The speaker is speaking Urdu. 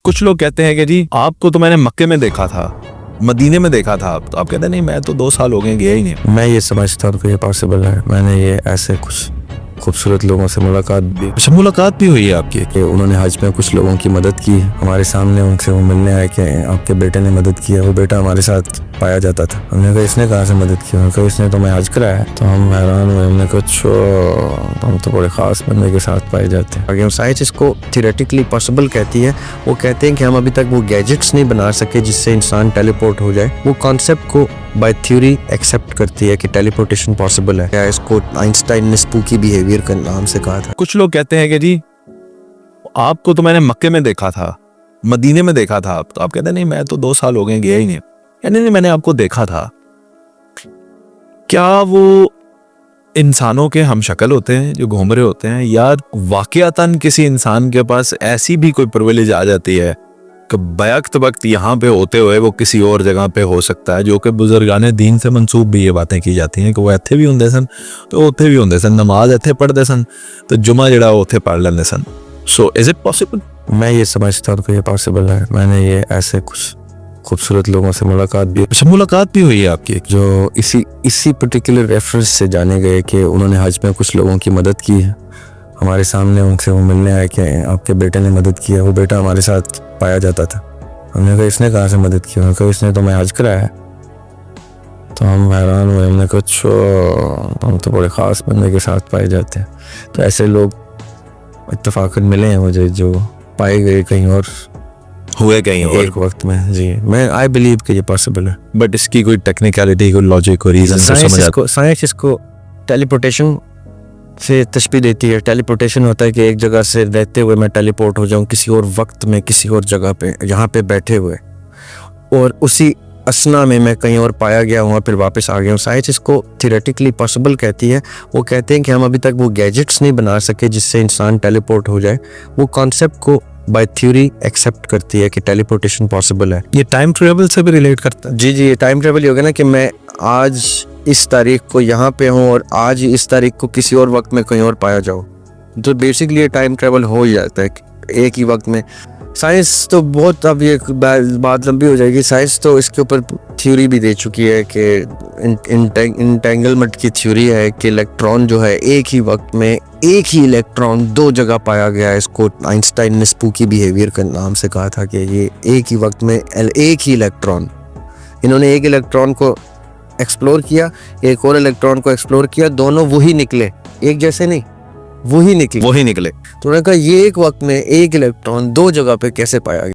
کچھ لوگ کہتے ہیں کہ جی آپ کو تو میں نے مکے میں دیکھا تھا، مدینے میں دیکھا تھا، تو آپ کہتے ہیں نہیں میں تو 2 سال ہو گئے گیا ہی نہیں۔ میں یہ سمجھتا ہوں کہ یہ پاسبل ہے۔ میں نے یہ ایسے کچھ خوبصورت لوگوں سے ملاقات بھی، اچھا ملاقات بھی ہوئی ہے آپ کی؟ کہ انہوں نے حج میں کچھ لوگوں کی مدد کی ہمارے سامنے، ان سے وہ ملنے آئے کہ آپ کے بیٹے نے مدد کی ہے، وہ بیٹا ہمارے ساتھ پایا جاتا تھا۔ ہم نے کہا اس نے کہاں سے مدد کی؟ انہوں نے کہا اس نے تو میں حج کرایا ہے۔ تو ہم حیران ہوئے، ہم نے کہا اچھا ہم تو بڑے خاص بندے کے ساتھ پائے جاتے ہیں۔ آگے سائنس اس کو تھیوریٹیکلی پاسبل کہتی ہے۔ وہ کہتے ہیں کہ ہم ابھی تک وہ گیجٹس نہیں بنا سکے جس سے انسان ٹیلی پورٹ ہو جائے۔ وہ کانسیپٹ کو بائی تھیوری ایکسیپٹ کرتی ہے کہ ٹیلی پورٹیشن پاسبل ہے۔ اس کو آئنسٹائن نے اسپوکی بیہیویئر کے نام سے کہا تھا۔ کچھ لوگ کہتے ہیں کہ جی آپ کو تو میں نے مکے میں دیکھا تھا، مدینے میں دیکھا تھا، تو آپ کہتے ہیں نہیں میں تو 2 سال ہو گئے گیا ہی نہیں۔ یعنی نہیں میں نے آپ کو دیکھا تھا۔ کیا وہ انسانوں کے ہم شکل ہوتے ہیں جو گھوم رہے ہوتے ہیں، یا واقعتاً کسی انسان کے پاس ایسی بھی کوئی پرویلیج آ جاتی ہے کہ بیک وقت یہاں پہ ہوتے ہوئے وہ کسی اور جگہ پہ ہو سکتا ہے؟ جو کہ بزرگان دین سے منسوب بھی یہ باتیں کی جاتی ہیں کہ وہ ایتھے بھی ہوندے سن تو اوتھے بھی ہوندے سن، نماز ایتھے پڑھتے سن تو جمعہ جڑا اوتھے پڑھ لیندے سن۔ سو از اٹ پاسبل؟ میں یہ سمجھتا ہوں کہ یہ پاسبل ہے۔ میں نے یہ ایسے کچھ خوبصورت لوگوں سے ملاقات بھی، اچھا ملاقات بھی ہوئی ہے آپ کی؟ جو اسی پرٹیکولر ریفرنس سے جانے گئے کہ انہوں نے حج میں کچھ لوگوں کی مدد کی ہے ہمارے سامنے، ان سے وہ ملنے آئے کہ آپ کے بیٹے نے مدد کی ہے، وہ بیٹا ہمارے ساتھ پایا جاتا تھا۔ ہم نے کہا اس نے کہاں سے مدد کی؟ انہوں نے کہا اس نے تو میں حج کرایا ہے۔ تو ہم حیران ہوئے، ہم نے کہا اچھا ہم تو بڑے خاص بندے کے ساتھ پائے جاتے ہیں۔ تو ایسے لوگ اتفاقاً ملے ہیں مجھے جو پائے گئے کہیں اور ہوئے کہیں اور ایک وقت میں۔ جی میں آئی بلیو کہ یہ پاسبل ہے، بٹ اس کی کوئی ٹیکنیکلٹی، کوئی لاجک، کوئی ریزن سائنس اس کو ٹیلی پورٹیشن سے تشبیہ دیتی ہے۔ ٹیلی پورٹیشن ہوتا ہے کہ ایک جگہ سے رہتے ہوئے میں ٹیلی پورٹ ہو جاؤں کسی اور وقت میں، کسی اور جگہ پہ، یہاں پہ بیٹھے ہوئے، اور اسی اسنا میں کہیں اور پایا گیا ہوں، پھر واپس آ گیا ہوں۔ سائنس اس کو تھیوریٹیکلی پاسبل کہتی ہے۔ وہ کہتے ہیں کہ ہم ابھی تک وہ گیجٹس نہیں بنا سکے جس سے انسان ٹیلی پورٹ ہو جائے۔ وہ کانسیپٹ کو بائی تھیوری ایکسیپٹ کرتی ہے کہ ٹیلی پورٹیشن پاسبل ہے۔ یہ ٹائم ٹریول سے بھی ریلیٹ کرتا ہے؟ جی یہ ٹائم ٹریول ہی ہوگا نا، کہ میں آج اس تاریخ کو یہاں پہ ہوں اور آج اس تاریخ کو کسی اور وقت میں کہیں اور پایا جاؤ، تو بیسکلی یہ ٹائم ٹریول ہو ہی جاتا ہے ایک ہی وقت میں۔ سائنس تو بہت، اب یہ بات لمبی ہو جائے گی، سائنس تو اس کے اوپر تھیوری بھی دے چکی ہے کہ انٹینگلمنٹ کی تھیوری ہے کہ الیکٹران جو ہے ایک ہی وقت میں ایک ہی الیکٹران 2 جگہ پایا گیا ہے۔ اس کو آئنسٹائن نے اسپوکی بیہیویئر کے نام سے کہا تھا کہ یہ ایک ہی وقت میں ایک ہی الیکٹران، انہوں نے ایک الیکٹران کو ایکسپلور کیا، ایک اور الیکٹران کو ایکسپلور کیا، دونوں وہی نکلے، ایک جیسے نہیں، وہی نکلے۔ وہی نکلے۔ تو انہوں نے کہا یہ ایک وقت میں ایک الیکٹران 2 جگہ پہ کیسے پایا گیا؟